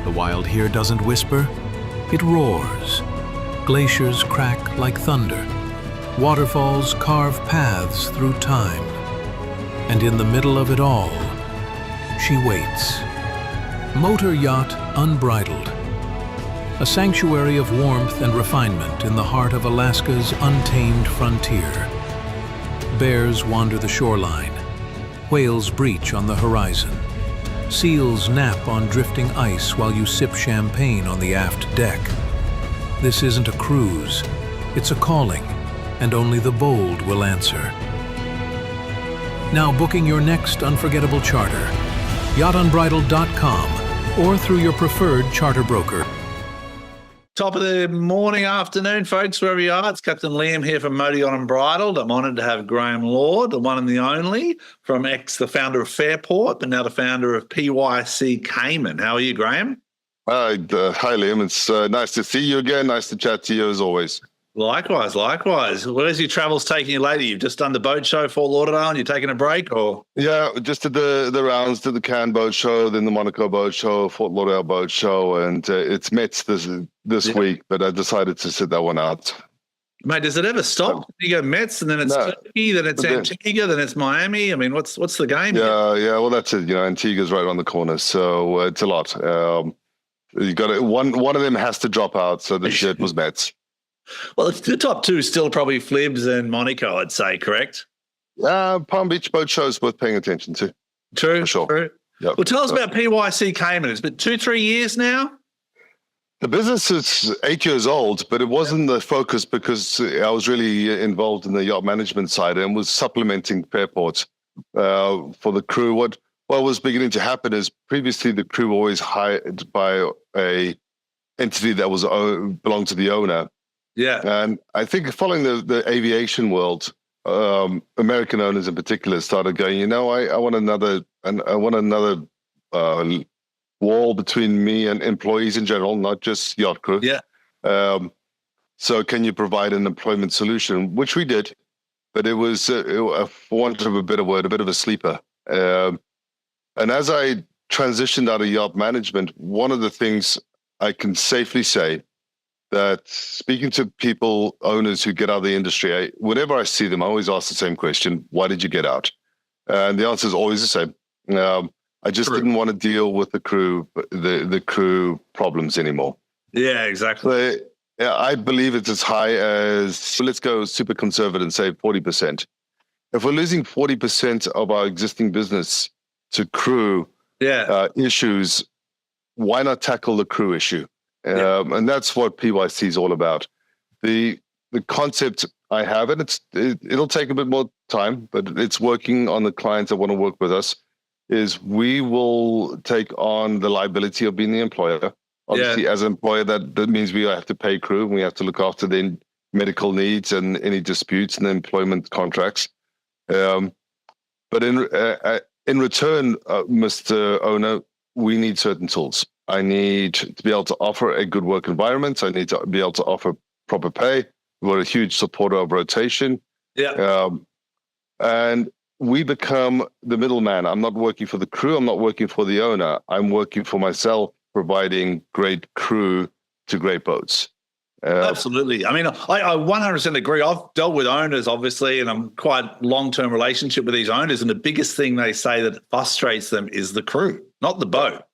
The wild here doesn't whisper, it roars. Glaciers crack like thunder. Waterfalls carve paths through time. And in the middle of it all, she waits. Motor yacht Unbridled. A sanctuary of warmth and refinement in the heart of Alaska's untamed frontier. Bears wander the shoreline. Whales breach on the horizon. Seals nap on drifting ice while you sip champagne on the aft deck. This isn't a cruise, it's a calling, and only the bold will answer. Now booking your next unforgettable charter, yachtunbridled.com or through your preferred charter broker. Top of the morning, afternoon, folks, wherever you are. It's Captain Liam here from Unbridled. I'm honoured to have Graeme Lord, the one and the only, from the founder of Fairport, but now the founder of PYC Cayman. How are you, Graeme? Hi, Liam. It's nice to see you again. Nice to chat to you as always. Likewise. Where's your travels taking you later? You've just done the boat show, Fort Lauderdale, and you're taking a break, or? Yeah, just did the rounds, did the Cannes boat show, then the Monaco boat show, Fort Lauderdale boat show, and it's Mets this week, but I decided to sit that one out. Mate, does it ever stop? You go Mets, and then it's Turkey, then it's Antigua, then it's Miami. I mean, what's the game? Yeah. Well, that's it. Antigua's right around the corner, so it's a lot. You got one of them has to drop out, so this year it was Mets. Well, the top two is still probably Flibs and Monaco, I'd say, correct? Palm Beach boat show is worth paying attention to. True, for sure. True. Yep. Well, tell us about PYC Cayman. It's been 2-3 years now? The business is 8 years old, but it wasn't the focus because I was really involved in the yacht management side and was supplementing Fairport for the crew. What was beginning to happen is previously the crew were always hired by a entity that was belonged to the owner. Yeah. And I think following the aviation world, American owners in particular started going, I want another wall between me and employees in general, not just yacht crew. Yeah. So can you provide an employment solution, which we did, but it was, for want of a better word, a bit of a sleeper. And as I transitioned out of yacht management, one of the things I can safely say that speaking to people, owners who get out of the industry, whenever I see them, I always ask the same question: why did you get out? And the answer is always the same. I just didn't want to deal with the crew problems anymore. Yeah, exactly. So, I believe it's as high as, let's go super conservative and say 40%. If we're losing 40% of our existing business to crew issues, why not tackle the crew issue? And that's what PYC is all about. The concept I have, and it'll take a bit more time, but it's working on the clients that want to work with us, is we will take on the liability of being the employer. Obviously, as an employer, that means we have to pay crew, and we have to look after their medical needs and any disputes and employment contracts. But in return, Mr. Owner, we need certain tools. I need to be able to offer a good work environment. I need to be able to offer proper pay. We're a huge supporter of rotation. Yeah. And we become the middleman. I'm not working for the crew. I'm not working for the owner. I'm working for myself, providing great crew to great boats. Absolutely. I mean, I 100% agree. I've dealt with owners, obviously, and I'm quite long-term relationship with these owners. And the biggest thing they say that frustrates them is the crew, not the boat.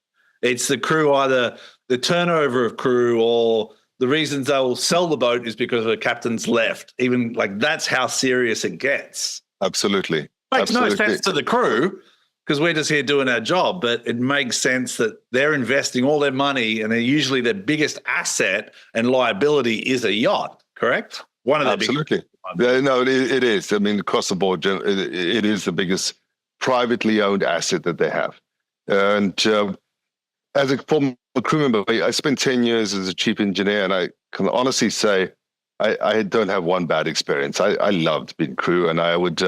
It's the crew, either the turnover of crew or the reasons they'll sell the boat is because the captain's left. Even like that's how serious it gets. Absolutely. Makes no sense to the crew because we're just here doing our job, but it makes sense that they're investing all their money and they're usually their biggest asset and liability is a yacht, correct? One of the Absolutely. No, it is. I mean, across the board, it is the biggest privately owned asset that they have. And as a former crew member, I spent 10 years as a chief engineer, and I can honestly say I don't have one bad experience. I loved being crew, and I would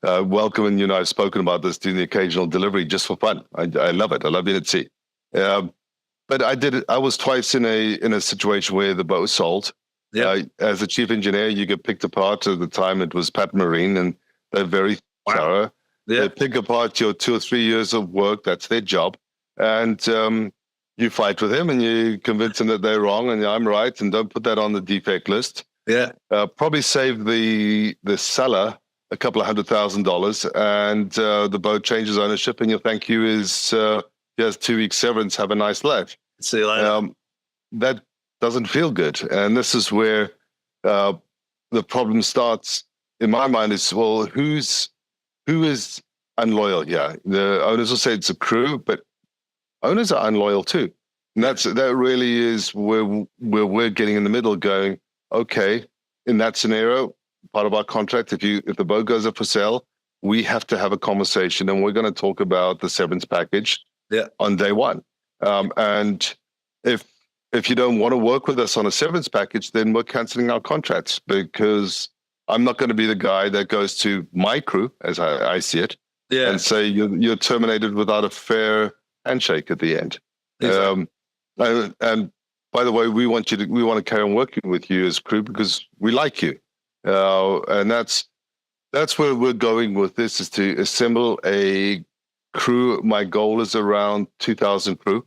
welcome, and I've spoken about this, doing the occasional delivery just for fun. I love it. I love being at sea. But I did it. I was twice in a situation where the boat was sold. Yeah. As a chief engineer, you get picked apart. At the time, it was Pat Marine, and they're very thorough. Yeah. They pick apart your 2 or 3 years of work. That's their job. And you fight with him and you convince him that they're wrong and I'm right, and don't put that on the defect list. Yeah. Probably save the seller a couple of $100,000, and the boat changes ownership, and your thank you is here's 2 weeks severance. Have a nice life. See you later. That doesn't feel good, and this is where the problem starts. In my mind, is who is unloyal here? The owners will say it's a crew, but owners are unloyal too, and that really is where we're getting in the middle, going, okay, in that scenario, part of our contract, if the boat goes up for sale, we have to have a conversation, and we're going to talk about the severance package on day one. And if you don't want to work with us on a severance package, then we're canceling our contracts, because I'm not going to be the guy that goes to my crew, as I see it, and say you're terminated without a fair handshake at the end. Exactly. And by the way, we want to carry on working with you as crew because we like you. And that's where we're going with this, is to assemble a crew. My goal is around 2,000 crew.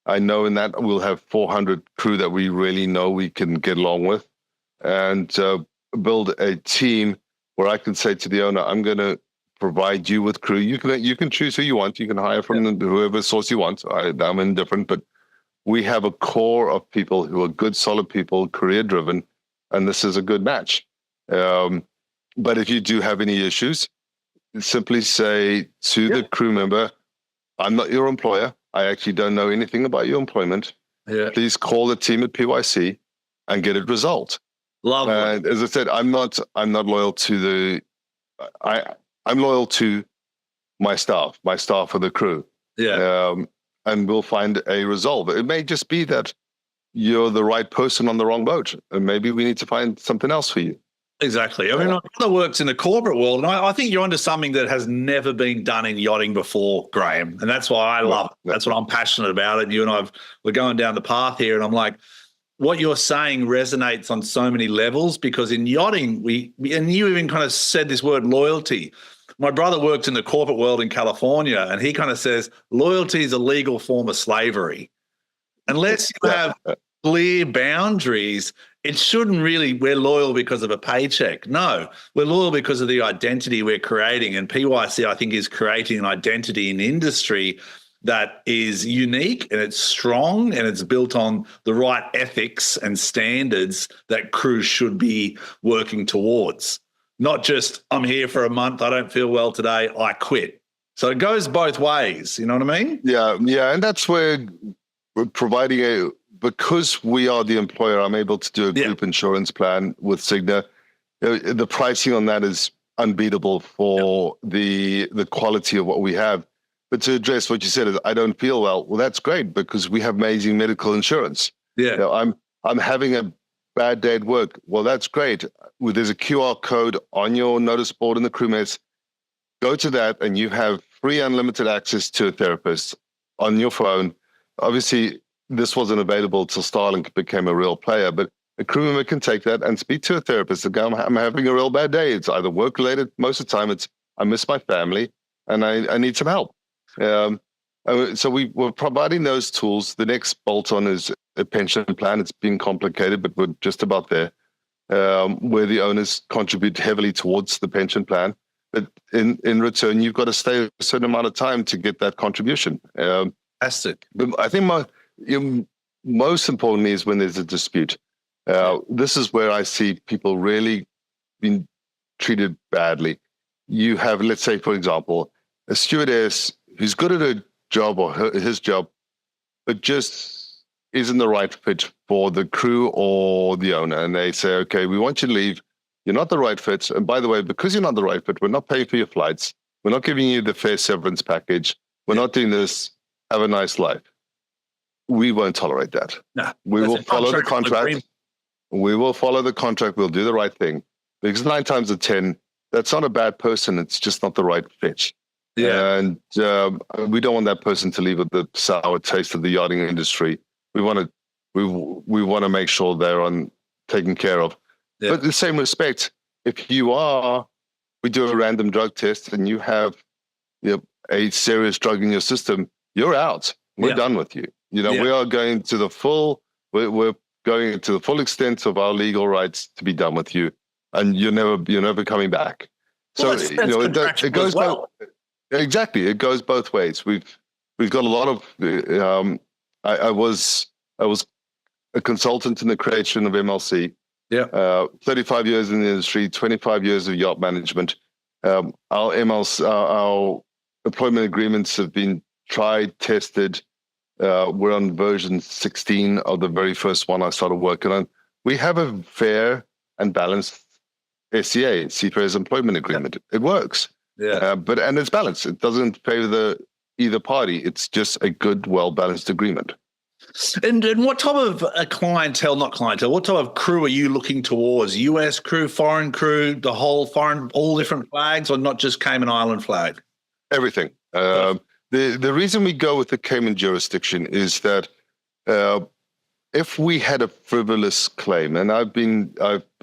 I know in that we'll have 400 crew that we really know we can get along with, and build a team where I can say to the owner, I'm going to provide you with crew. You can choose who you want. You can hire from whoever source you want. I'm indifferent, but we have a core of people who are good, solid people, career driven, and this is a good match. But if you do have any issues, simply say to the crew member, I'm not your employer. I actually don't know anything about your employment. Yeah. Please call the team at PYC and get it resolved. Lovely. And as I said, I'm not loyal to I'm loyal to my staff or the crew. Yeah. And we'll find a resolve. It may just be that you're the right person on the wrong boat, and maybe we need to find something else for you. Exactly. I mean, my brother works in the corporate world, and I think you're onto something that has never been done in yachting before, Graeme, and that's why I love it. That's what I'm passionate about. And you and we're going down the path here, and I'm like, what you're saying resonates on so many levels, because in yachting, and you even kind of said this word loyalty. My brother works in the corporate world in California, and he kind of says loyalty is a legal form of slavery. Unless you have clear boundaries, it shouldn't really, we're loyal because of a paycheck. No, we're loyal because of the identity we're creating. And PYC, I think, is creating an identity in industry that is unique, and it's strong, and it's built on the right ethics and standards that crews should be working towards. Not just, I'm here for a month, I don't feel well today, I quit. So it goes both ways, you know what I mean? Yeah, and that's where we're providing because we are the employer, I'm able to do a group insurance plan with Cigna. The pricing on that is unbeatable for the quality of what we have. But to address what you said is, I don't feel well. Well, that's great, because we have amazing medical insurance. Yeah, I'm having a bad day at work. Well, that's great. There's a QR code on your notice board in the crew mess. Go to that, and you have free unlimited access to a therapist on your phone. Obviously, this wasn't available till Starlink became a real player, but a crew member can take that and speak to a therapist and go, I'm having a real bad day. It's either work-related. Most of the time, it's I miss my family and I need some help. So we're providing those tools. The next bolt-on is a pension plan. It's been complicated, but we're just about there, where the owners contribute heavily towards the pension plan. But in return, you've got to stay a certain amount of time to get that contribution. Fantastic. But I think most importantly is when there's a dispute. This is where I see people really being treated badly. You have, let's say, for example, a stewardess who's good at her job or his job, but just isn't the right fit for the crew or the owner. And they say, okay, we want you to leave. You're not the right fit. And by the way, because you're not the right fit, we're not paying for your flights. We're not giving you the fair severance package. We're not doing this. Have a nice life. We won't tolerate that. No, we will follow the contract. We will follow the contract. We'll do the right thing. Because 9 times out of 10, that's not a bad person. It's just not the right fit. Yeah. And we don't want that person to leave with the sour taste of the yachting industry. We want to make sure they're taken care of. Yeah. But in the same respect, if we do a random drug test and you have a serious drug in your system, you're out. We're done with you. We are going to the full. We're going to the full extent of our legal rights to be done with you, and you're never coming back. Well, So it goes well. Exactly, it goes both ways. We've got a lot of. I was a consultant in the creation of MLC. Yeah. 35 years in the industry, 25 years of yacht management. Our employment agreements have been tried, tested. We're on version 16 of the very first one I started working on. We have a fair and balanced SCA, Seafarers Employment Agreement. It works. Yeah. And it's balanced. It doesn't favor either party. It's just a good, well-balanced agreement. And what type of what type of crew are you looking towards? US crew, foreign crew, the whole foreign, all different flags, or not just Cayman Island flag? Everything. The reason we go with the Cayman jurisdiction is that if we had a frivolous claim, and I've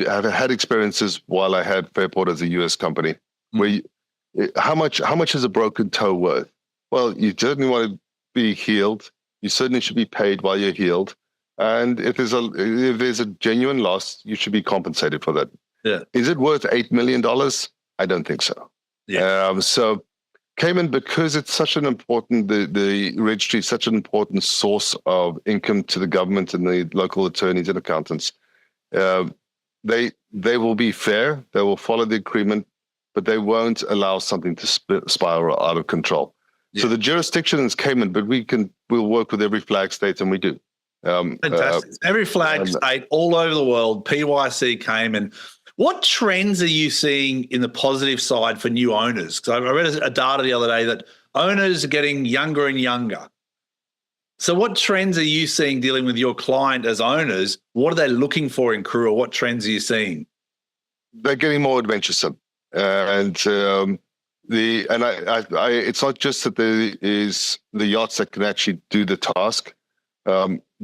had experiences while I had Fairport as a US company, where how much is a broken toe worth? Well, you certainly want to be healed. You certainly should be paid while you're healed. And if there's a genuine loss, you should be compensated for that. Yeah. Is it worth $8 million? I don't think so. Yeah. So Cayman, because it's such an important, the registry is such an important source of income to the government and the local attorneys and accountants, they will be fair. They will follow the agreement, but they won't allow something to spiral out of control. Yeah. So the jurisdiction is Cayman, but we'll work with every flag state, and we do. Fantastic. Every flag state all over the world, PYC Cayman. What trends are you seeing in the positive side for new owners? Because I read a data the other day that owners are getting younger and younger. So what trends are you seeing dealing with your client as owners? What are they looking for in crew, or what trends are you seeing? They're getting more adventuresome. It's not just that there is the yachts that can actually do the task.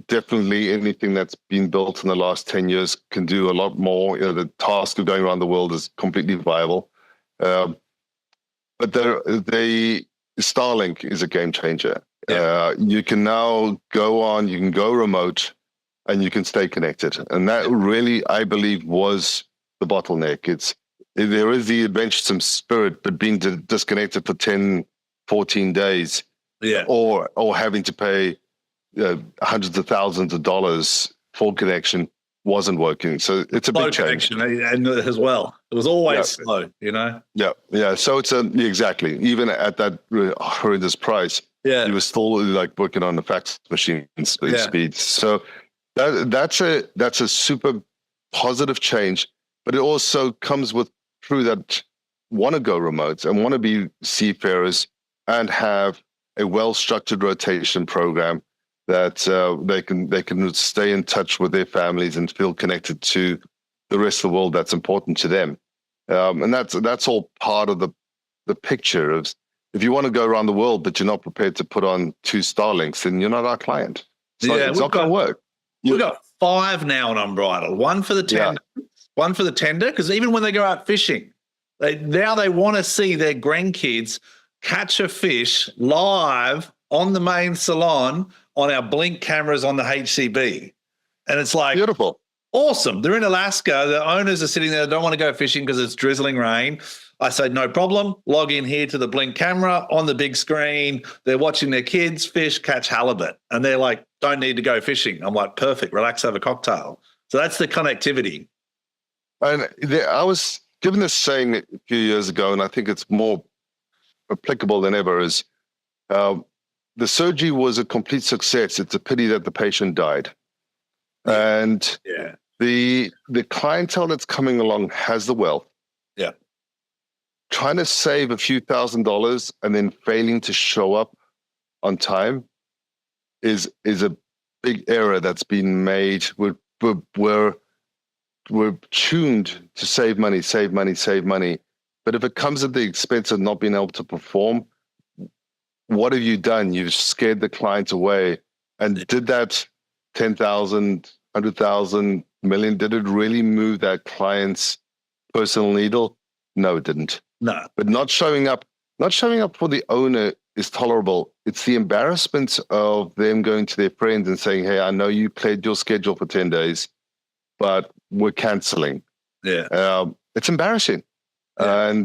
Definitely anything that's been built in the last 10 years can do a lot more. The task of going around the world is completely viable. But the Starlink is a game changer. Yeah. You can now you can go remote, and you can stay connected. And that really, I believe, was the bottleneck. There is the adventuresome spirit, but being disconnected for 10, 14 days, or having to pay hundreds of thousands of dollars for connection wasn't working. So it's a big change. And as well, it was always slow, Yeah. So it's exactly, even at that horrendous price, you were still like working on the fax machine speed. So that's a super positive change, but it also comes with crew that want to go remote and want to be seafarers and have a well-structured rotation program that they can stay in touch with their families and feel connected to the rest of the world that's important to them. And that's all part of the picture of, if you want to go around the world but you're not prepared to put on 2 Starlinks, then you're not our client. It's not going to work. We've got 5 now on Unbridled. One for the tender, one for the tender, because even when they go out fishing, they want to see their grandkids catch a fish live on the main salon on our blink cameras on the HCB. And it's like, beautiful. Awesome. They're in Alaska. The owners are sitting there. They don't want to go fishing because it's drizzling rain. I said, no problem. Log in here to the blink camera on the big screen. They're watching their kids fish, catch halibut. And they're like, don't need to go fishing. I'm like, perfect. Relax, have a cocktail. So that's the connectivity. And I was given this saying a few years ago, and I think it's more applicable than ever, is the surgery was a complete success. It's a pity that the patient died. And the clientele that's coming along has the wealth. Yeah. Trying to save a few $1,000s and then failing to show up on time is a big error that's been made. We're tuned to save money. But if it comes at the expense of not being able to perform, what have you done? You've scared the client away. And did that 10,000, 100,000, million, did it really move that client's personal needle? No, it didn't. No. But not showing up for the owner is tolerable. It's the embarrassment of them going to their friends and saying, hey, I know you cleared your schedule for 10 days, but we're canceling. Yeah. It's embarrassing. Yeah.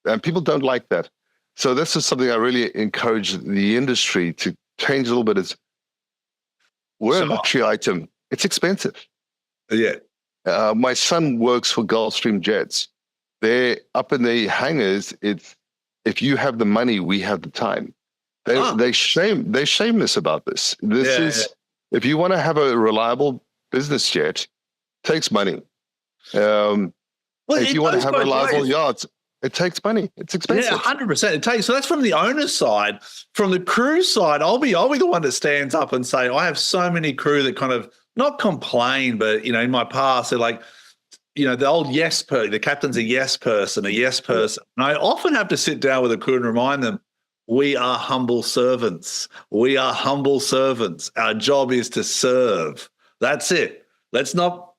And people don't like that. So this is something I really encourage the industry to change a little bit. Is we're a luxury item. It's expensive. Yeah. My son works for Gulfstream Jets. They're up in the hangars. It's if you have the money, we have the time. They're shameless about this. If you want to have a reliable business jet, it takes money. If you want to have reliable yachts, it takes money. It's expensive. Yeah, 100%. It takes. So that's from the owner's side. From the crew side, I'll be the one that stands up and say, I have so many crew that kind of not complain, but in my past, they're like, the old yes person. The captain's a yes person. And I often have to sit down with a crew and remind them, we are humble servants. We are humble servants. Our job is to serve. That's it. Let's not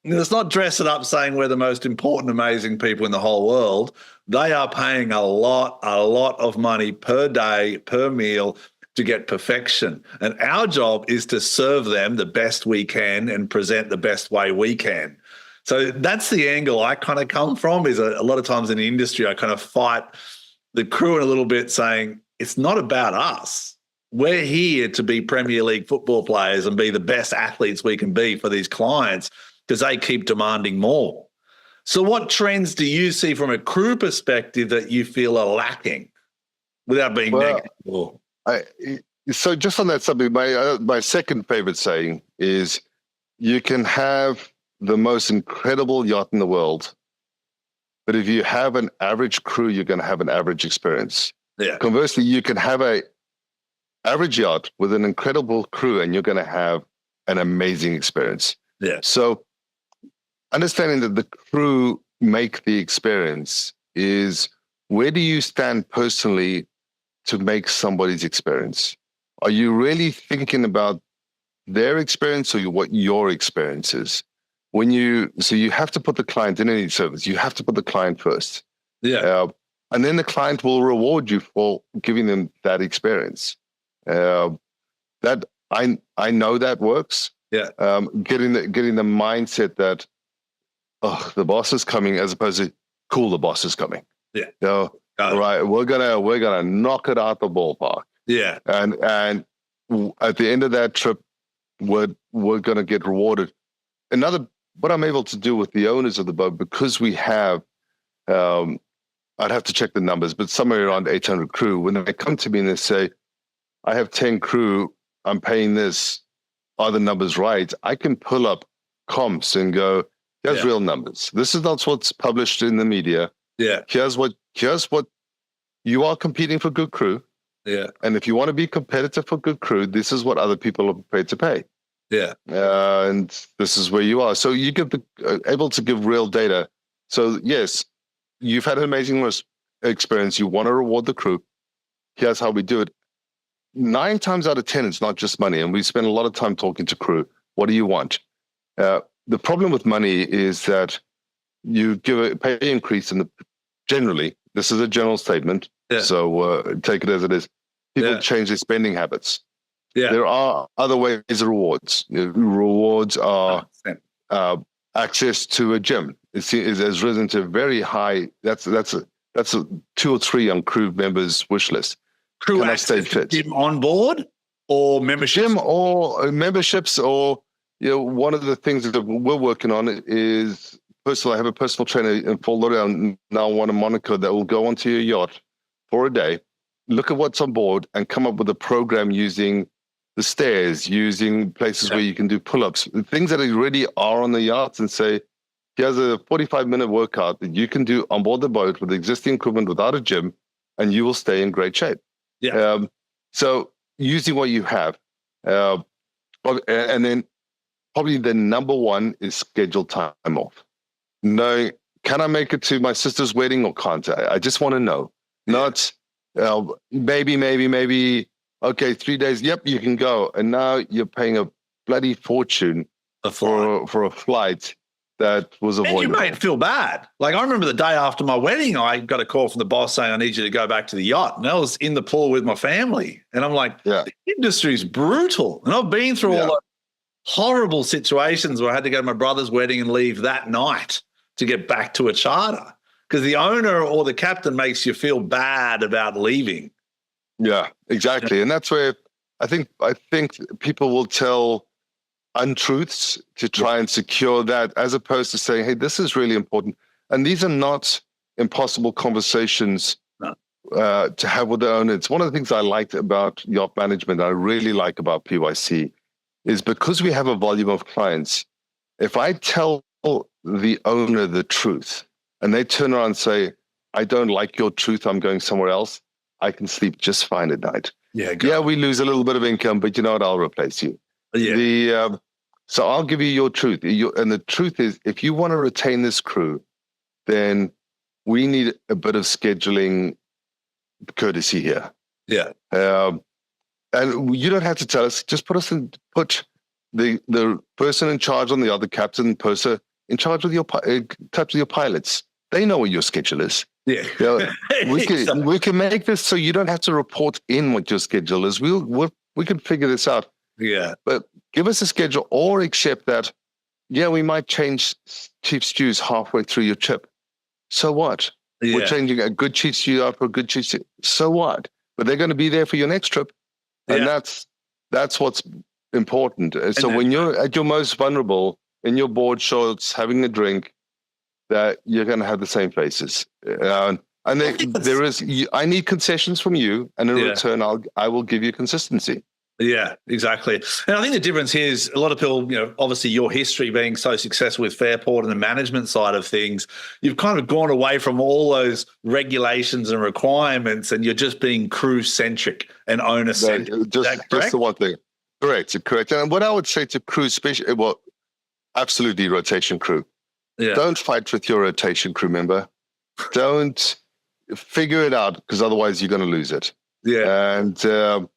dress it up saying we're the most important, amazing people in the whole world. They are paying a lot of money per day, per meal to get perfection. And our job is to serve them the best we can and present the best way we can. So that's the angle I kind of come from, is a lot of times in the industry, I kind of fight the crew in a little bit saying, it's not about us. We're here to be Premier League football players and be the best athletes we can be for these clients, because they keep demanding more. So what trends do you see from a crew perspective that you feel are lacking without being negative? So just on that subject, my second favorite saying is, you can have the most incredible yacht in the world, but if you have an average crew, you're going to have an average experience. Yeah. Conversely, you can have an average yacht with an incredible crew, and you're going to have an amazing experience. Yeah. So understanding that the crew make the experience is, where do you stand personally to make somebody's experience? Are you really thinking about their experience or what your experience is? So you have to put the client in any service. You have to put the client first. Yeah. And then the client will reward you for giving them that experience. That I know that works. Yeah. Getting the mindset that, the boss is coming, as opposed to, cool, the boss is coming. Yeah. Right. We're gonna knock it out the ballpark. Yeah. And at the end of that trip, we're gonna get rewarded. What I'm able to do with the owners of the boat, because we have, I'd have to check the numbers, but somewhere around 800 crew, when they come to me and they say, I have 10 crew, I'm paying this, are the numbers right? I can pull up comps and go, here's real numbers. This is not what's published in the media. Yeah. Here's what you are competing for good crew. Yeah. And if you want to be competitive for good crew, this is what other people are prepared to pay. Yeah. And this is where you are. So you able to give real data. So yes, you've had an amazing experience. You want to reward the crew. Here's how we do it. 9 times out of 10, it's not just money. And we spend a lot of time talking to crew. What do you want? The problem with money is that you give a pay increase, and generally, this is a general statement. Yeah. So take it as it is. People change their spending habits. Yeah. There are other ways of rewards. Rewards are access to a gym. It has risen to very high. That's a 2 or 3 on crew members' wish list. Crew access to gym on board, or membership? Gym or memberships, or one of the things that we're working on is, first of all, I have a personal trainer in Fort Lauderdale, now one in Monaco, that will go onto your yacht for a day, look at what's on board, and come up with a program using the stairs, using places where you can do pull-ups, things that already are on the yachts, and say, here's a 45-minute workout that you can do on board the boat with existing equipment without a gym, and you will stay in great shape. Yeah. So using what you have, and then probably the number one is scheduled time off. Knowing, can I make it to my sister's wedding or can't I? I just want to know. Not maybe. Okay, 3 days. Yep, you can go. And now you're paying a bloody fortune for a flight. that was avoidable. And you made feel bad. Like I remember the day after my wedding, I got a call from the boss saying, I need you to go back to the yacht. And I was in the pool with my family. And I'm like, the industry's brutal. And I've been through all those horrible situations where I had to go to my brother's wedding and leave that night to get back to a charter because the owner or the captain makes you feel bad about leaving. Yeah, exactly. Yeah. And that's where I think people will tell untruths to try and secure that, as opposed to saying, hey, this is really important. And these are not impossible conversations to have with the owner. It's one of the things I liked about yacht management, I really like about PYC, is because we have a volume of clients. If I tell the owner the truth and they turn around and say, I don't like your truth, I'm going somewhere else, I can sleep just fine at night. Yeah, we lose a little bit of income, but you know what? I'll replace you. Yeah. So I'll give you your truth. And the truth is, if you want to retain this crew, then we need a bit of scheduling courtesy here. Yeah. And you don't have to tell us. Just put the person in charge on the other captain, purser, in charge of touch with your pilots. They know what your schedule is. Yeah. We can make this so you don't have to report in what your schedule is. We can figure this out. Yeah. But give us a schedule or accept that, we might change chief stews halfway through your trip. So what? Yeah. We're changing a good chief stew out for a good chief stew. So what? But they're going to be there for your next trip. And that's what's important. So when you're at your most vulnerable, in your board shorts, having a drink, that you're going to have the same faces. I need concessions from you, and in return, I will give you consistency. Yeah, exactly. And I think the difference here is a lot of people, obviously your history being so successful with Fairport and the management side of things, you've kind of gone away from all those regulations and requirements, and you're just being crew-centric and owner-centric. Just the one thing. Correct. And what I would say to crew, absolutely rotation crew. Yeah. Don't fight with your rotation crew member. Don't figure it out, because otherwise you're going to lose it. Yeah. And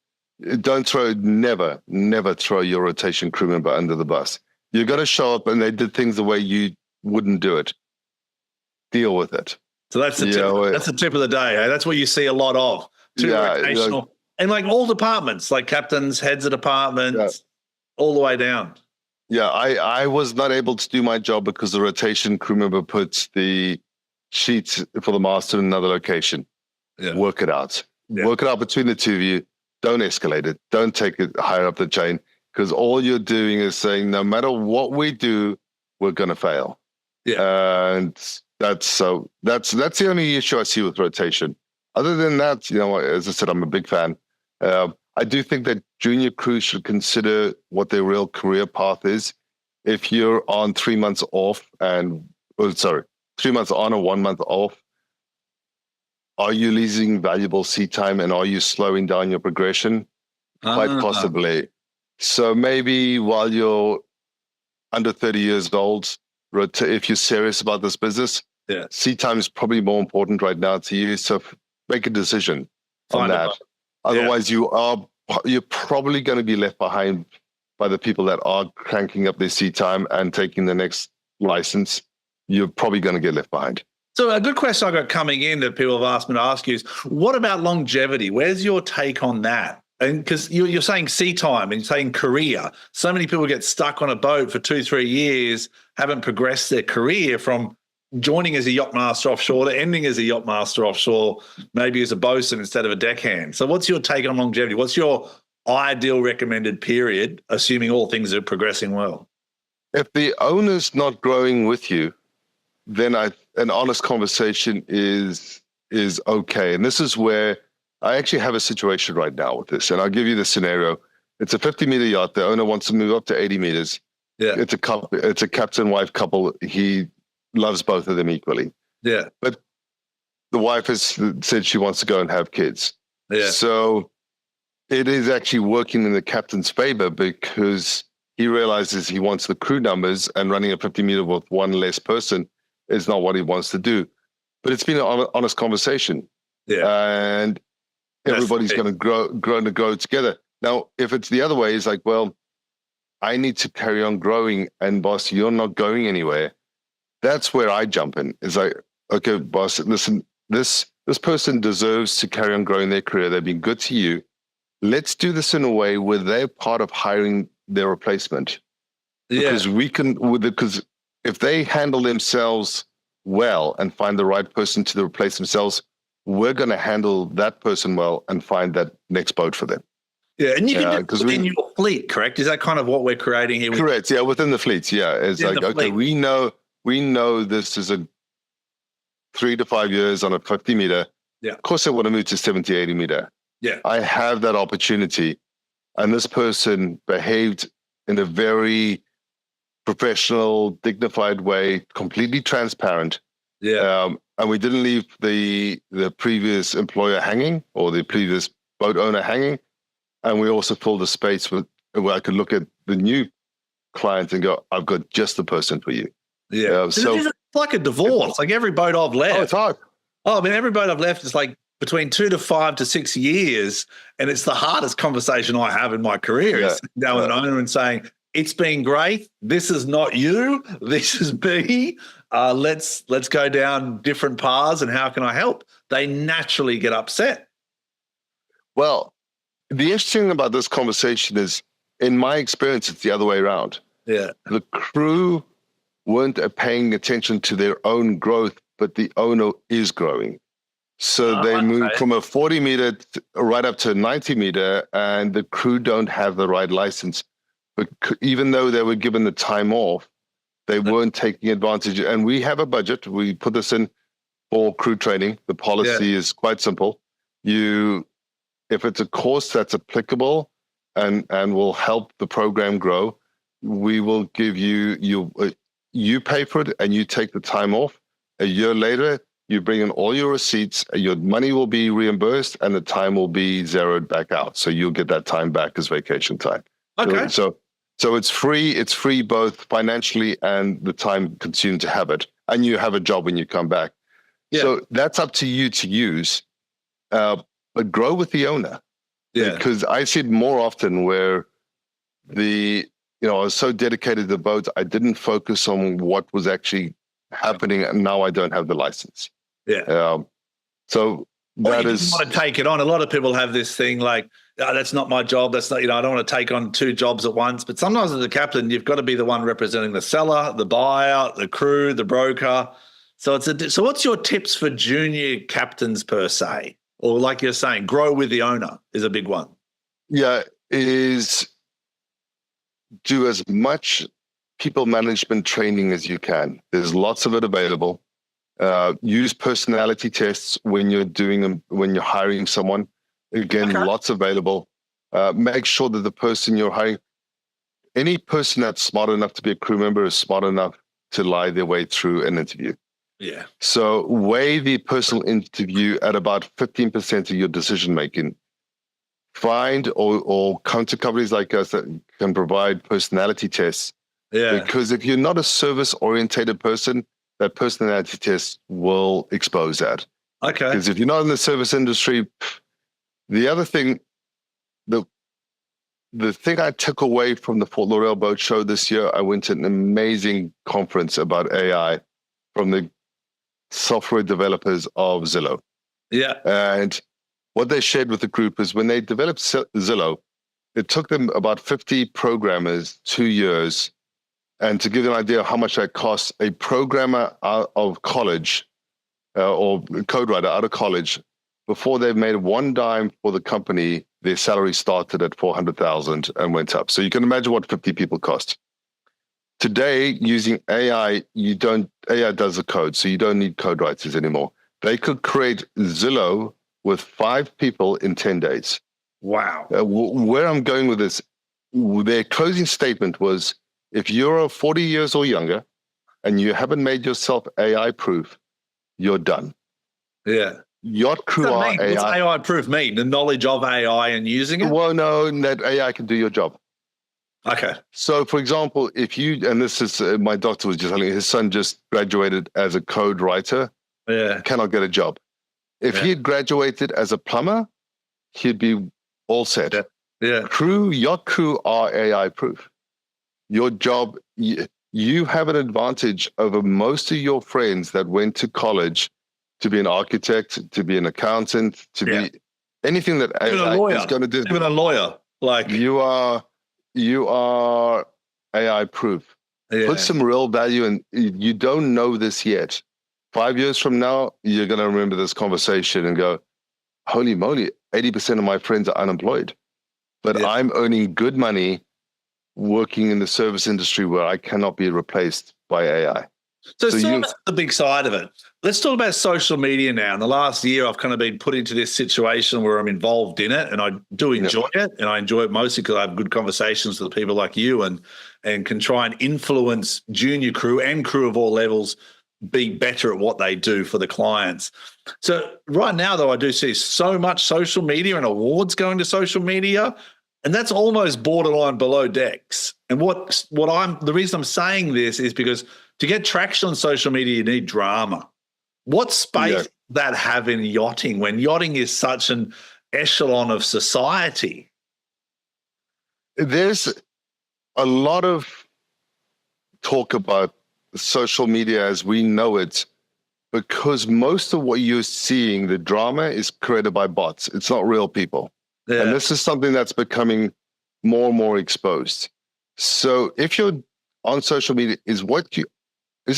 never throw your rotation crew member under the bus. You're going to show up and they did things the way you wouldn't do it. Deal with it. So that's the tip. That's the tip of the day. Eh? That's what you see a lot of. Rotational. And like all departments, like captains, heads of departments, all the way down. Yeah, I was not able to do my job because the rotation crew member puts the sheets for the master in another location. Yeah. Work it out. Yeah. Work it out between the two of you. Don't escalate it. Don't take it higher up the chain, because all you're doing is saying, no matter what we do, we're going to fail. Yeah. And that's the only issue I see with rotation. Other than that, as I said, I'm a big fan. I do think that junior crews should consider what their real career path is. If you're on 3 months off 3 months on and 1 month off, are you losing valuable sea time, and are you slowing down your progression? Quite possibly. So maybe while you're under 30 years old, if you're serious about this business, sea time is probably more important right now to you. So make a decision on that. Otherwise, you're probably going to be left behind by the people that are cranking up their sea time and taking the next license. You're probably going to get left behind. So a good question I got coming in that people have asked me to ask you is, what about longevity? Where's your take on that? And because you're saying sea time and you're saying career, so many people get stuck on a boat for 2-3 years, haven't progressed their career from joining as a yacht master offshore to ending as a yacht master offshore, maybe as a bosun instead of a deckhand. So what's your take on longevity? What's your ideal recommended period, assuming all things are progressing well? If the owner's not growing with you, then an honest conversation is okay. And this is where I actually have a situation right now with this. And I'll give you the scenario. It's a 50-meter yacht. The owner wants to move up to 80 meters. Yeah. It's a captain-wife couple. He loves both of them equally. Yeah. But the wife has said she wants to go and have kids. Yeah. So it is actually working in the captain's favor, because he realizes he wants the crew numbers, and running a 50-meter with one less person is not what he wants to do. But it's been an honest conversation. Yeah. And everybody's going to grow together. Now, if it's the other way, it's like, well, I need to carry on growing, and boss, you're not going anywhere. that's where I jump in. Is like, okay, boss, listen, this person deserves to carry on growing their career. They've been good to you. Let's do this in a way where they're part of hiring their replacement. Because because if they handle themselves well and find the right person to replace themselves, we're going to handle that person well and find that next boat for them. Yeah, and you can do it within your fleet, correct? Is that kind of what we're creating here? Correct. Yeah, within the fleets. Yeah, it's like, okay, we know this is a 3 to 5 years on a 50 meter. Yeah. Of course, I want to move to 70, 80 meter. Yeah. I have that opportunity, and this person behaved in a very professional, dignified way, completely transparent. Yeah. And we didn't leave the previous employer hanging or the previous boat owner hanging. And we also filled the space where I could look at the new client and go, I've got just the person for you. Yeah. So it's like a divorce. Like every boat I've left. Oh, it's hard. Oh, I mean, every boat I've left is like between 2 to 5 to 6 years. And it's the hardest conversation I have in my career is sitting down with an owner and saying, it's been great. This is not you. This is me. Let's go down different paths and how can I help? They naturally get upset. Well, the interesting thing about this conversation is, in my experience, it's the other way around. Yeah. The crew weren't paying attention to their own growth, but the owner is growing. So they moved from a 40 meter right up to a 90 meter, and the crew don't have the right license. But even though they were given the time off, they weren't taking advantage. And we have a budget. We put this in for crew training. The policy is quite simple. If it's a course that's applicable and will help the program grow, we will give you pay for it and you take the time off. A year later, you bring in all your receipts, your money will be reimbursed and the time will be zeroed back out. So you'll get that time back as vacation time. Okay. So it's free. It's free both financially and the time consumed to have it. And you have a job when you come back. Yeah. So that's up to you to use, but grow with the owner. Yeah. Because I see it more often where I was so dedicated to the boat, I didn't focus on what was actually happening, and now I don't have the license. Yeah. So that is. You want to take it on. A lot of people have this thing like, that's not my job. That's not, I don't want to take on 2 jobs at once. But sometimes as a captain, you've got to be the one representing the seller, the buyer, the crew, the broker. So so what's your tips for junior captains per se? Or like you're saying, grow with the owner is a big one. Yeah, is do as much people management training as you can. There's lots of it available. Use personality tests when you're doing them, when you're hiring someone. Again, lots available. Make sure that the person you're hiring, any person that's smart enough to be a crew member is smart enough to lie their way through an interview. Yeah. So weigh the personal interview at about 15% of your decision making. Find or come to companies like us that can provide personality tests. Yeah. Because if you're not a service-orientated person, that personality test will expose that. Okay. Because if you're not in the service industry, the other thing, the thing I took away from the Fort Lauderdale Boat Show this year, I went to an amazing conference about AI from the software developers of Zillow. Yeah. And what they shared with the group is when they developed Zillow, it took them about 50 programmers 2 years. And to give you an idea of how much that costs, a programmer out of college or code writer out of college, before they made one dime for the company, their salary started at $400,000 and went up. So you can imagine what 50 people cost. Today, using AI, AI does the code, so you don't need code writers anymore. They could create Zillow with 5 people in 10 days. Wow. Where I'm going with this, their closing statement was, if you're 40 years or younger and you haven't made yourself AI proof, you're done. Yeah. Yacht crew are AI. What's AI proof mean? The knowledge of AI and using it? Well, no, that AI can do your job. Okay. So, for example, if you, and this is, my doctor was just telling me, his son just graduated as a code writer. Yeah. Cannot get a job. If he had graduated as a plumber, he'd be all set. Yeah. Yacht crew are AI proof. Your job, you have an advantage over most of your friends that went to college to be an architect, to be an accountant, to be anything that AI is going to do. Even a lawyer, like you are AI proof. Put some real value in. You don't know this yet. 5 years from now, you're going to remember this conversation and go, holy moly, 80% of my friends are unemployed, but I'm earning good money working in the service industry where I cannot be replaced by AI. So that's the big side of it. Let's talk about social media now. In the last year, I've kind of been put into this situation where I'm involved in it, and I do enjoy it. And I enjoy it mostly because I have good conversations with people like you and can try and influence junior crew and crew of all levels be better at what they do for the clients. So right now, though, I do see so much social media and awards going to social media, and that's almost borderline below decks. And the reason I'm saying this is because to get traction on social media, you need drama. What space does that have in yachting when yachting is such an echelon of society? There's a lot of talk about social media as we know it, because most of what you're seeing, the drama, is created by bots. It's not real people. Yeah. And this is something that's becoming more and more exposed. So if you're on social media, is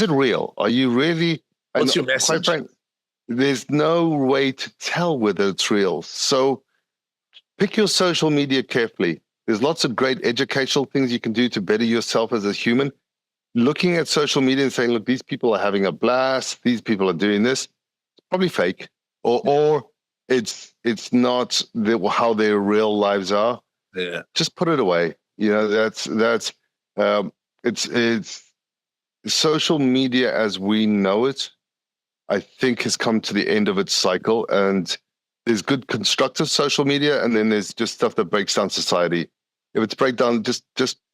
it real? Are you really? What's your message? Quite frankly, there's no way to tell whether it's real. So pick your social media carefully. There's lots of great educational things you can do to better yourself as a human. Looking at social media and saying, look, these people are having a blast, these people are doing this, it's probably fake, or it's not how their real lives are. Yeah. Just put it away. It's social media as we know it, I think, has come to the end of its cycle. And there's good constructive social media, and then there's just stuff that breaks down society. If it's breakdown, just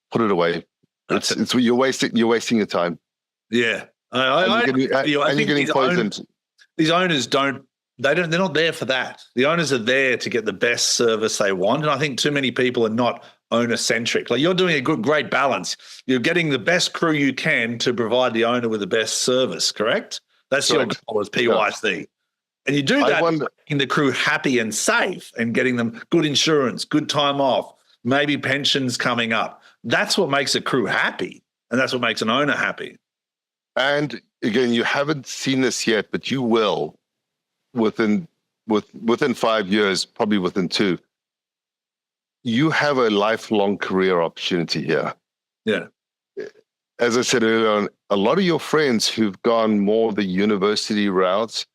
put it away. You're wasting your time. Yeah, you're getting poisoned. These owners they're not there for that. The owners are there to get the best service they want, and I think too many people are not owner-centric. Like, you're doing a great balance. You're getting the best crew you can to provide the owner with the best service, correct? That's your goal as PYC. Yeah. And you do that by making the crew happy and safe and getting them good insurance, good time off, maybe pensions coming up. That's what makes a crew happy, and that's what makes an owner happy. And again, you haven't seen this yet, but you will within 5 years, probably within 2. You have a lifelong career opportunity here. Yeah. As I said earlier on, a lot of your friends who've gone more the university route,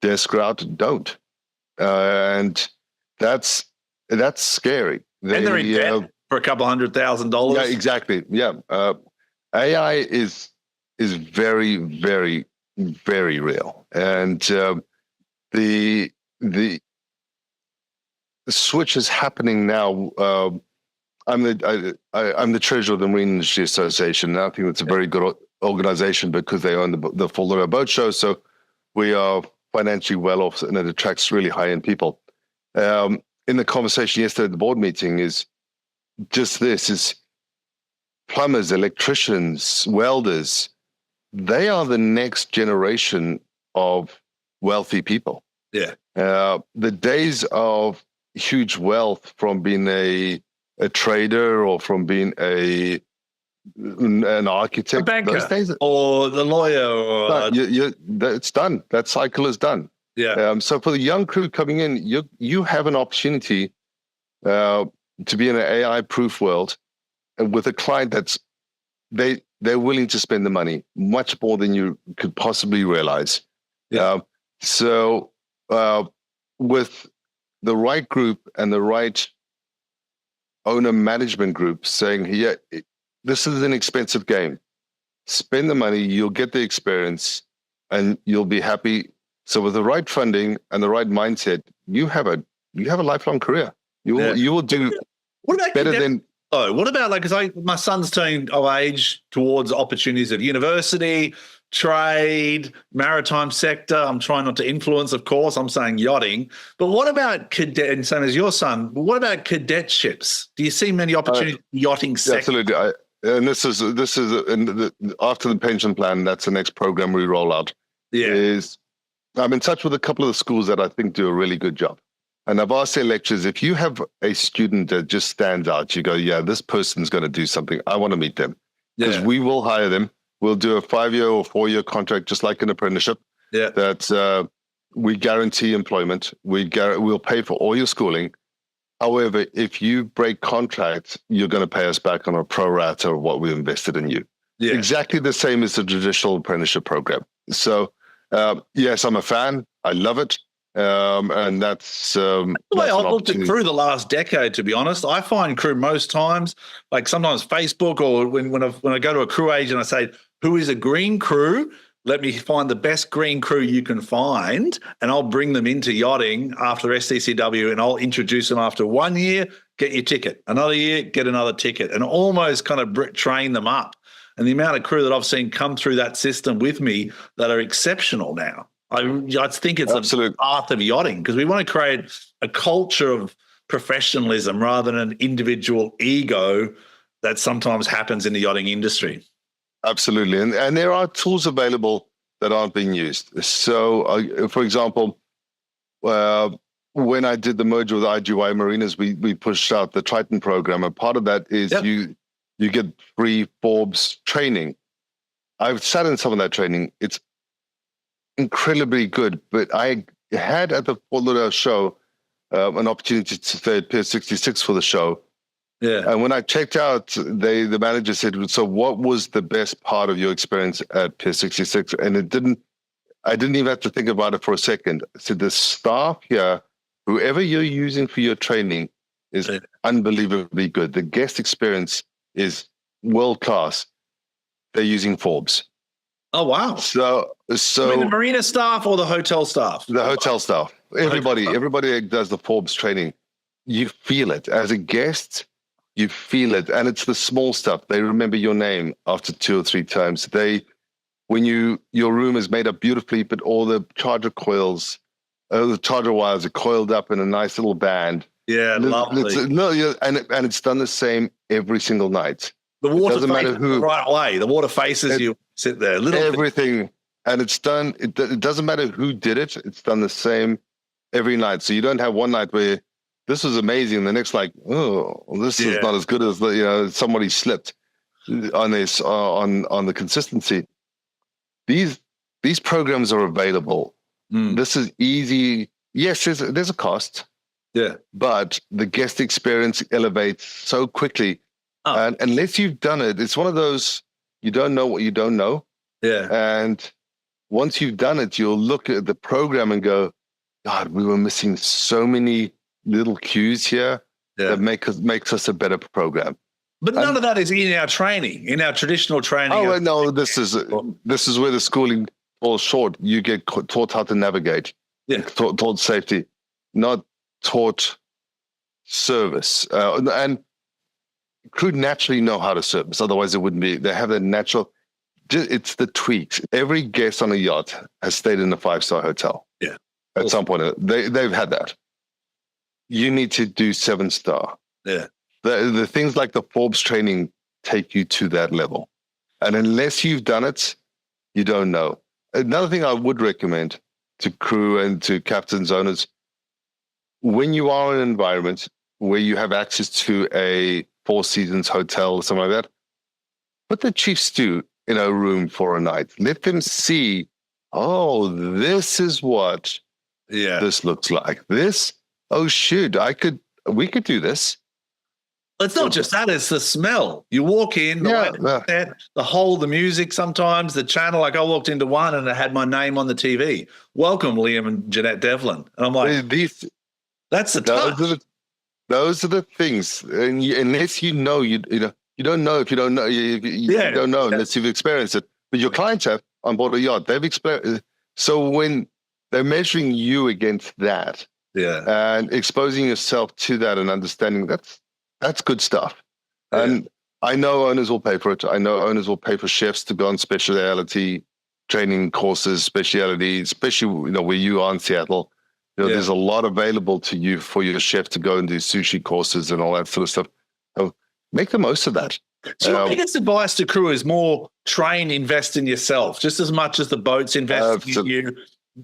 desk route, don't. And that's scary. And they're in debt for a couple $100,000. Yeah, exactly. Yeah. AI is very, very, very real. And the switch is happening now. I'm the treasurer of the Marine Industry Association, and I think that's a very good organization because they own the Full River Boat Show. So we are financially well off, and it attracts really high-end people. In the conversation yesterday at the board meeting is just this, is plumbers, electricians, welders. They are the next generation of wealthy people. Yeah. The days of huge wealth from being a trader or from being an architect, a banker, those days, or the lawyer, or it's done. That cycle is done. Yeah. So for the young crew coming in, you have an opportunity to be in an AI-proof world, and with a client that's they're willing to spend the money much more than you could possibly realize. Yeah. So with the right group and the right owner management group saying, yeah, this is an expensive game. Spend the money, you'll get the experience, and you'll be happy. So with the right funding and the right mindset, you have a lifelong career. You will do better than. Oh, what about, like, because my son's turning of age towards opportunities at university, trade, maritime sector. I'm trying not to influence, of course. I'm saying yachting. But what about cadet, and same as your son, but what about cadetships? Do you see many opportunities in the yachting sector? Absolutely. and this is after the pension plan. That's the next program we roll out. Yeah, I'm in touch with a couple of the schools that I think do a really good job. And I've asked their lecturers, if you have a student that just stands out, you go, yeah, this person's going to do something. I want to meet them. Because we will hire them. We'll do a 5-year or 4-year contract, just like an apprenticeship. Yeah. That we guarantee employment. We'll pay for all your schooling. However, if you break contract, you're going to pay us back on a pro rata of what we invested in you. Yeah. Exactly the same as the traditional apprenticeship program. So, yes, I'm a fan. I love it. And that's the way I've looked at crew the last decade, to be honest. I find crew most times, like sometimes Facebook or when I go to a crew agent, I say, who is a green crew? Let me find the best green crew you can find, and I'll bring them into yachting after SCCW, and I'll introduce them after 1 year, get your ticket. Another year, get another ticket, and almost kind of train them up. And the amount of crew that I've seen come through that system with me that are exceptional now. I think it's a path of yachting, because we want to create a culture of professionalism rather than an individual ego that sometimes happens in the yachting industry. Absolutely. And there are tools available that aren't being used. So, for example, when I did the merger with IGY Marinas, we pushed out the Triton program. And part of that is you get free Forbes training. I've sat in some of that training. It's incredibly good. But I had at the Fort Lauderdale show an opportunity to stay at Pier 66 for the show. Yeah. And when I checked out, the manager said, so what was the best part of your experience at Pier 66? And I didn't even have to think about it for a second. I said, the staff here, whoever you're using for your training, is unbelievably good. The guest experience is world class. They're using Forbes. Oh, wow. So I mean, the marina staff or the hotel staff? The hotel staff. Everybody that does the Forbes training, you feel it. As a guest, you feel it. And it's the small stuff. They remember your name after 2 or 3 times. When your room is made up beautifully, but all the charger coils, the charger wires are coiled up in a nice little band. Yeah, lovely. And it's done the same every single night. The water faces the right way. The water faces you sit there. Everything. And it's done. It doesn't matter who did it. It's done the same every night. So you don't have one night where this was amazing. The next, like, oh, this is not as good as somebody slipped on this on the consistency. These programs are available. This is easy. Yes, there's a cost. Yeah, but the guest experience elevates so quickly. And unless you've done it, it's one of those, you don't know what you don't know. Yeah. And once you've done it, you'll look at the program and go, God, we were missing so many little cues here that makes us a better program. But none of that is in our training, in our traditional training. Oh, no, this is where the schooling falls short. You get taught how to navigate, taught safety, not taught service. And crew naturally know how to service. Otherwise, it wouldn't be. They have the natural. It's the tweaks. Every guest on a yacht has stayed in a 5-star hotel. Yeah, at some point they've had that. You need to do 7-star. Yeah, the things like the Forbes training take you to that level, and unless you've done it, you don't know. Another thing I would recommend to crew and to captains, owners, when you are in an environment where you have access to a Four Seasons hotel or something like that, put the chief stew in a room for a night. Let them see, oh, this is what this looks like. This, oh shoot, we could do this. It's not just that, it's the smell. You walk in, the music sometimes, the channel. Like I walked into one and it had my name on the TV. Welcome, Liam and Jeanette Devlin. And I'm like, that's the touch. Those are the things. And unless you know, you don't know if you don't know. You don't know unless you've experienced it. But your clients have on board a yacht. They've experienced. So when they're measuring you against that, and exposing yourself to that and understanding that's good stuff. Yeah. And I know owners will pay for it. I know owners will pay for chefs to go on specialty training courses, speciality, especially where you are in Seattle. There's a lot available to you for your chef to go and do sushi courses and all that sort of stuff. So make the most of that. So your biggest advice to crew is more train, invest in yourself, just as much as the boats invest in you.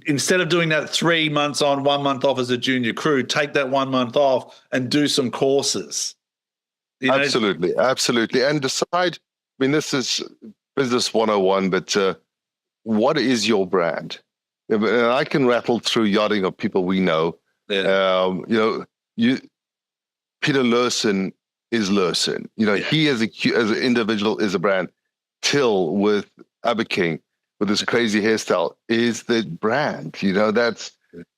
Instead of doing that 3 months on, 1 month off as a junior crew, take that 1 month off and do some courses. Absolutely. And decide, I mean, this is business 101, but what is your brand? And I can rattle through yachting of people we know. Yeah. Peter Lurson is Lurson. He as an individual is a brand. Till with King with his crazy hairstyle is the brand. That's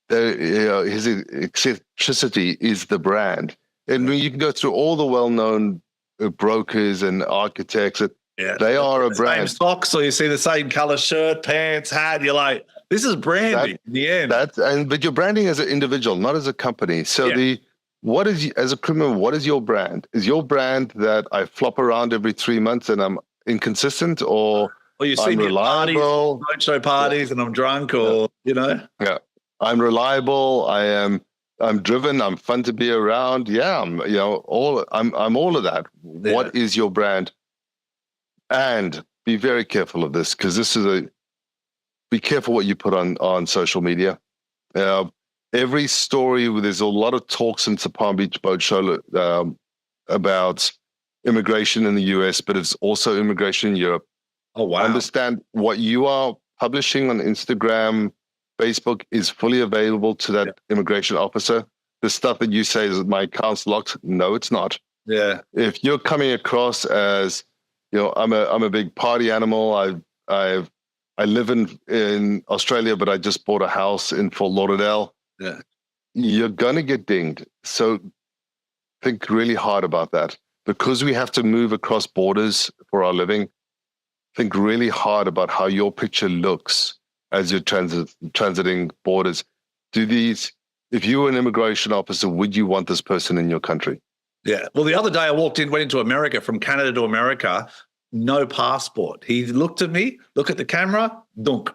his eccentricity is the brand. And when you can go through all the well-known brokers and architects, they are a brand. Same socks, or you see the same color shirt, pants, hat. You're like, this is branding in the end. But you're branding as an individual, not as a company. So as a criminal, what is your brand? Is your brand that I flop around every 3 months and I'm inconsistent, or you see I'm me reliable, at roadshow parties and I'm drunk, or I'm reliable. I'm driven. I'm fun to be around. Yeah, I'm all of that. Yeah. What is your brand? And be very careful of this, because be careful what you put on social media. Every story, there's a lot of talks since the Palm Beach Boat Show about immigration in the US, but it's also immigration in Europe. Oh, wow. Understand what you are publishing on Instagram, Facebook is fully available to that immigration officer. The stuff that you say is my account's locked. No, it's not. Yeah. If you're coming across as, I'm a big party animal. I live in Australia, but I just bought a house in Fort Lauderdale. Yeah. You're gonna get dinged. So think really hard about that. Because we have to move across borders for our living, think really hard about how your picture looks as you're transiting borders. If you were an immigration officer, would you want this person in your country? Yeah. Well, the other day I went into America, from Canada to America, no passport. He looked at me, look at the camera, dunk.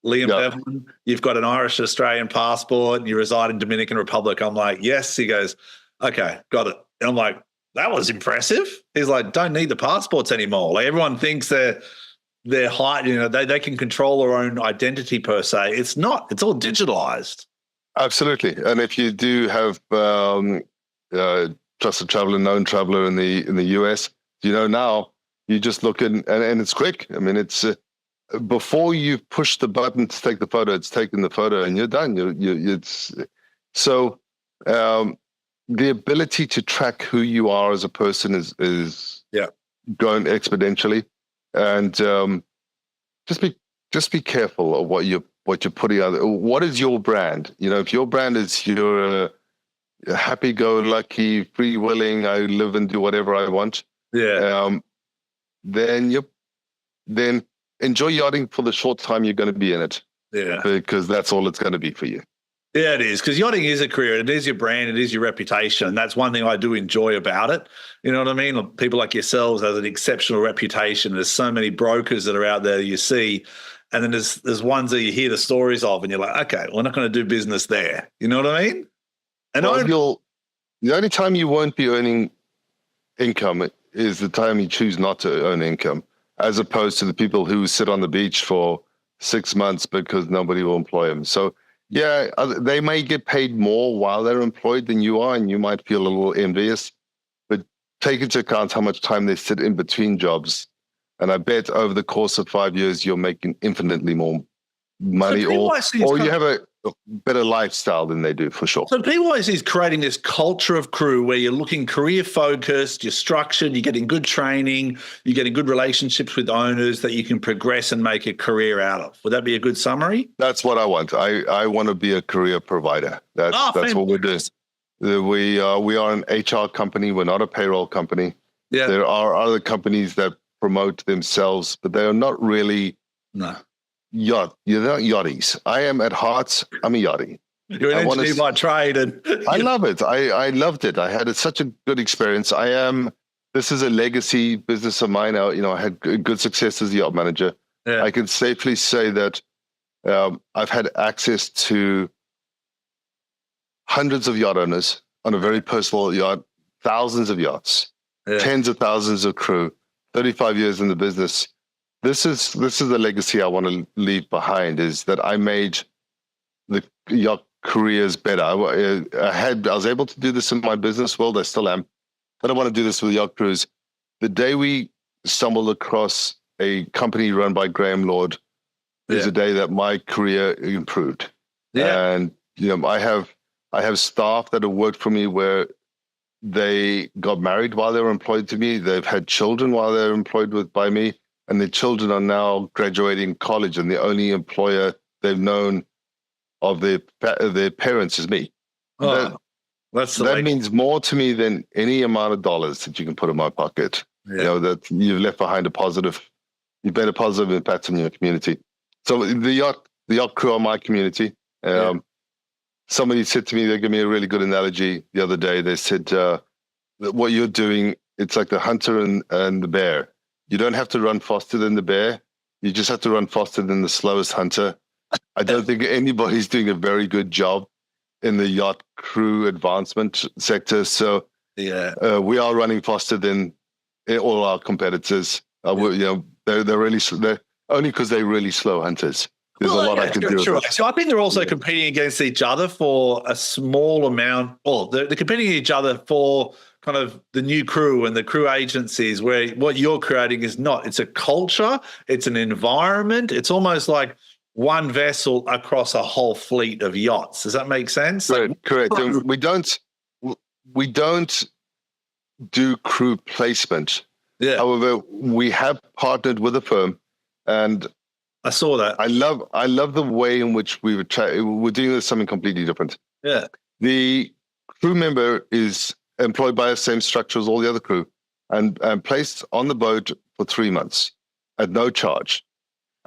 Liam Devlin, you've got an Irish Australian passport and you reside in Dominican Republic. I'm like, yes. He goes, okay, got it. And I'm like, that was impressive. He's like, don't need the passports anymore. Like, everyone thinks they're height, they can control their own identity per se. It's not. It's all digitalized. Absolutely. And if you do have trusted traveler, known traveler in the US, now you just look and it's quick. I mean, it's before you push the button to take the photo, it's taken the photo and you're done. So the ability to track who you are as a person is growing exponentially. And just be careful of what you're putting out. What is your brand? If your brand is you're a happy-go-lucky, free-willing, I live and do whatever I want. Yeah. Then enjoy yachting for the short time you're going to be in it. Yeah. Because that's all it's going to be for you. Yeah, it is, because yachting is a career. It is your brand. It is your reputation. And that's one thing I do enjoy about it. You know what I mean? People like yourselves have an exceptional reputation. There's so many brokers that are out there you see, and then there's ones that you hear the stories of and you're like, okay, we're not going to do business there. You know what I mean? And the only time you won't be earning income is the time you choose not to earn income, as opposed to the people who sit on the beach for 6 months because nobody will employ them. So yeah, they may get paid more while they're employed than you are, and you might feel a little envious, but take into account how much time they sit in between jobs. And I bet over the course of 5 years, you're making infinitely more money, or you have a better lifestyle than they do, for sure. So PYC is creating this culture of crew where you're looking career-focused, you're structured, you're getting good training, you're getting good relationships with owners that you can progress and make a career out of. Would that be a good summary? That's what I want. I want to be a career provider. That's what we're doing. We are an HR company. We're not a payroll company. Yeah. There are other companies that promote themselves, but they are not really you're not yachties. I am at heart, I'm a yachty. You're an engineer by trade. And I love it. I loved it. I had such a good experience. This is a legacy business of mine. I had good success as a yacht manager. Yeah. I can safely say that I've had access to hundreds of yacht owners on a very personal yacht, thousands of yachts, tens of thousands of crew. 35 years in the business. This is the legacy I want to leave behind, is that I made the yacht careers better. I was able to do this in my business world. I still am, but I want to do this with yacht crews. The day we stumbled across a company run by Graeme Lord is the day that my career improved. Yeah. And I have staff that have worked for me where they got married while they were employed to me. They've had children while they're employed by me, and their children are now graduating college, and the only employer they've known of their parents is me. Oh, that means more to me than any amount of dollars that you can put in my pocket. Yeah. That you've left behind you've made a positive impact on your community. So the yacht crew are my community. Somebody said to me, they gave me a really good analogy the other day. They said, what you're doing, it's like the hunter and the bear. You don't have to run faster than the bear. You just have to run faster than the slowest hunter. I don't think anybody's doing a very good job in the yacht crew advancement sector. So we are running faster than all our competitors. They're only because they're really slow hunters. There's a lot I can do. Sure. So I think they're also competing against each other for a small amount. Well, they're competing each other for kind of the new crew and the crew agencies, where what you're creating is not. It's a culture. It's an environment. It's almost like one vessel across a whole fleet of yachts. Does that make sense? Correct. We don't do crew placement. Yeah. However, we have partnered with a firm, and I saw that. I love the way in which we're doing something completely different. Yeah. The crew member is employed by the same structure as all the other crew, and placed on the boat for 3 months at no charge.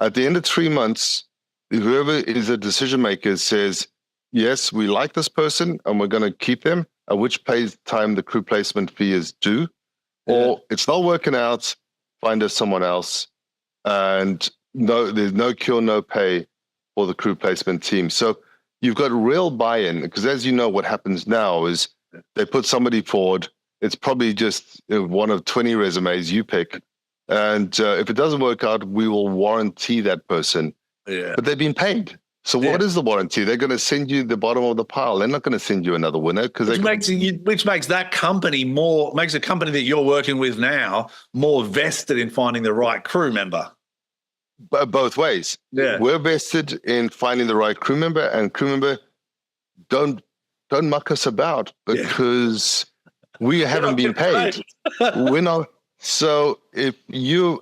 At the end of 3 months, whoever is a decision maker says, yes, we like this person and we're going to keep them, at which time the crew placement fee is due, or it's not working out, find us someone else. And no, there's no cure, no pay for the crew placement team. So you've got real buy-in, because as you know, what happens now is they put somebody forward. It's probably just one of 20 resumes you pick. And if it doesn't work out, we will warranty that person. Yeah. But they've been paid. So what is the warranty? They're going to send you the bottom of the pile. They're not going to send you another winner, which makes that company makes a company that you're working with now more vested in finding the right crew member. Both ways. Yeah. We're vested in finding the right crew member, and crew member don't muck us about, because we haven't been paid. We're not. So if you're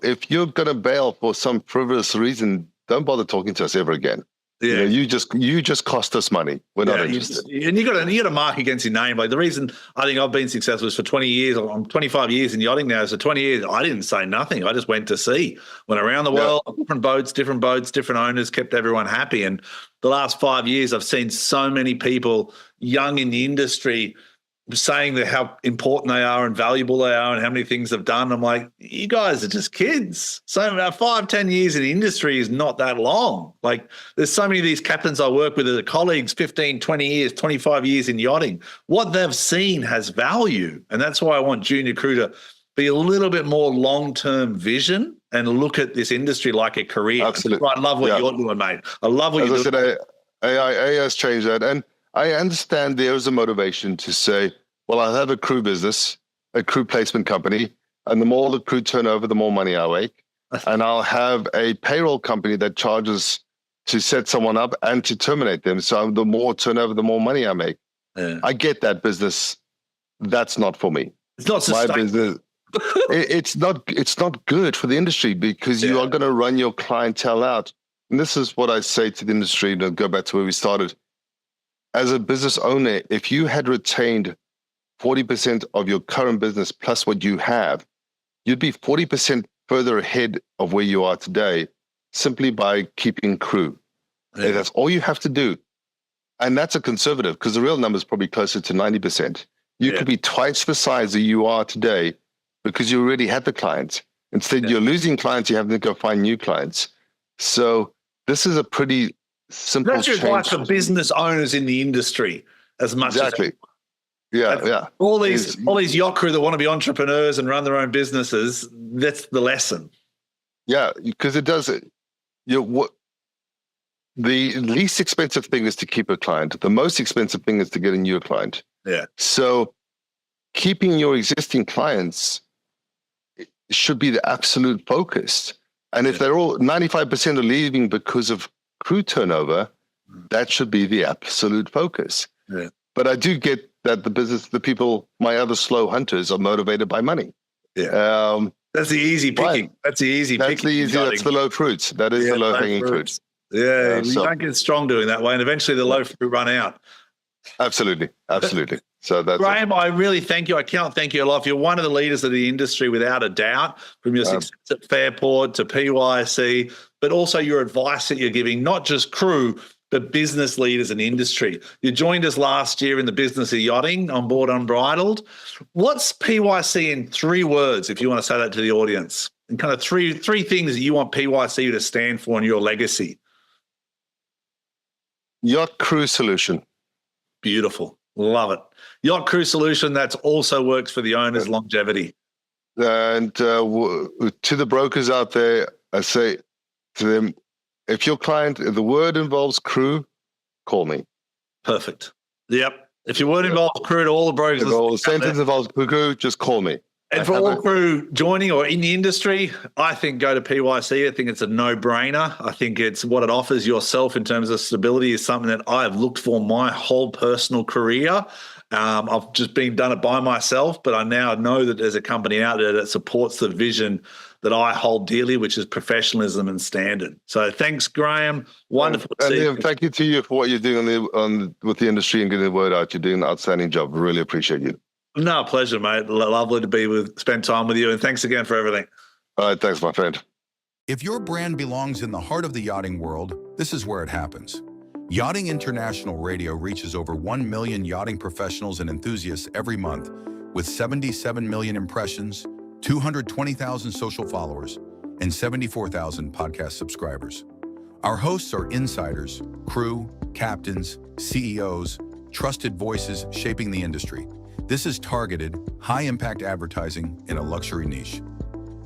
going to bail for some frivolous reason, don't bother talking to us ever again. Yeah, you just cost us money. We're not interested. And you got to mark against your name. Like, the reason I think I've been successful is for 20 years. I'm 25 years in yachting now. So 20 years, I didn't say nothing. I just went to sea. Went around the world, different boats, different owners, kept everyone happy. And the last 5 years, I've seen so many people young in the industry saying that how important they are and valuable they are and how many things they've done. I'm like, you guys are just kids. So 5-10 years in the industry is not that long. Like, there's so many of these captains I work with as colleagues, 15, 20 years, 25 years in yachting. What they've seen has value. And that's why I want junior crew to be a little bit more long-term vision and look at this industry like a career. Absolutely. I love what you're doing, mate. I love what you're doing. AI has changed that. And I understand there is a motivation to say, well, I have a crew business, a crew placement company, and the more the crew turnover, the more money I make. And I'll have a payroll company that charges to set someone up and to terminate them. So the more turnover, the more money I make. Yeah. I get that business. That's not for me. It's not sustainable. My business. It's not good for the industry, because you are going to run your clientele out. And this is what I say to the industry, to go back to where we started. As a business owner, if you had retained 40% of your current business plus what you have, you'd be 40% further ahead of where you are today, simply by keeping crew. Yeah. That's all you have to do. And that's a conservative, because the real number is probably closer to 90%. You could be twice the size that you are today because you already had the clients. Instead, you're losing clients, you have to go find new clients. So this is a pretty simple change. That's your advice for business owners in the industry as much as... Yeah. All these yacht crew that want to be entrepreneurs and run their own businesses, that's the lesson. Yeah, because it does it. The least expensive thing is to keep a client. The most expensive thing is to get a new client. Yeah. So keeping your existing clients should be the absolute focus. And if they're all 95% are leaving because of crew turnover, that should be the absolute focus. Yeah. But I do get that the people, my other slow hunters, are motivated by money. Yeah. That's the easy picking. Right. That's the easy picking. That's the low fruits. That is the low hanging fruit. Yeah. You don't get strong doing that way. And eventually the low fruit run out. Absolutely. So that's Graeme, I really thank you. I cannot thank you enough. You're one of the leaders of the industry without a doubt, from your success at Fairport to PYC, but also your advice that you're giving, not just crew, but business leaders and industry. You joined us last year in the business of yachting on board Unbridled. What's PYC in 3 words, if you want to say that to the audience? And kind of three things that you want PYC to stand for in your legacy. Yacht crew solution. Beautiful. Love it. Yacht crew solution that also works for the owner's longevity. And to the brokers out there, I say to them, if the word involves crew, call me. Perfect. Yep. If your word involves crew to all the brokers. If the sentence involves crew, just call me. And for all crew joining or in the industry, I think go to PYC. I think it's a no-brainer. I think it's what it offers yourself in terms of stability is something that I have looked for my whole personal career. I've just done it by myself, but I now know that there's a company out there that supports the vision that I hold dearly, which is professionalism and standard. So thanks, Graeme. Wonderful to see you. Thank you to you for what you're doing with the industry and getting the word out. You're doing an outstanding job. Really appreciate you. No, pleasure, mate. Lovely to spend time with you. And thanks again for everything. All right. Thanks, my friend. If your brand belongs in the heart of the yachting world, this is where it happens. Yachting International Radio reaches over 1 million yachting professionals and enthusiasts every month, with 77 million impressions, 220,000 social followers, and 74,000 podcast subscribers. Our hosts are insiders, crew, captains, CEOs, trusted voices shaping the industry. This is targeted, high-impact advertising in a luxury niche.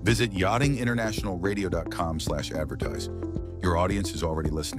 Visit yachtinginternationalradio.com/advertise. Your audience is already listening.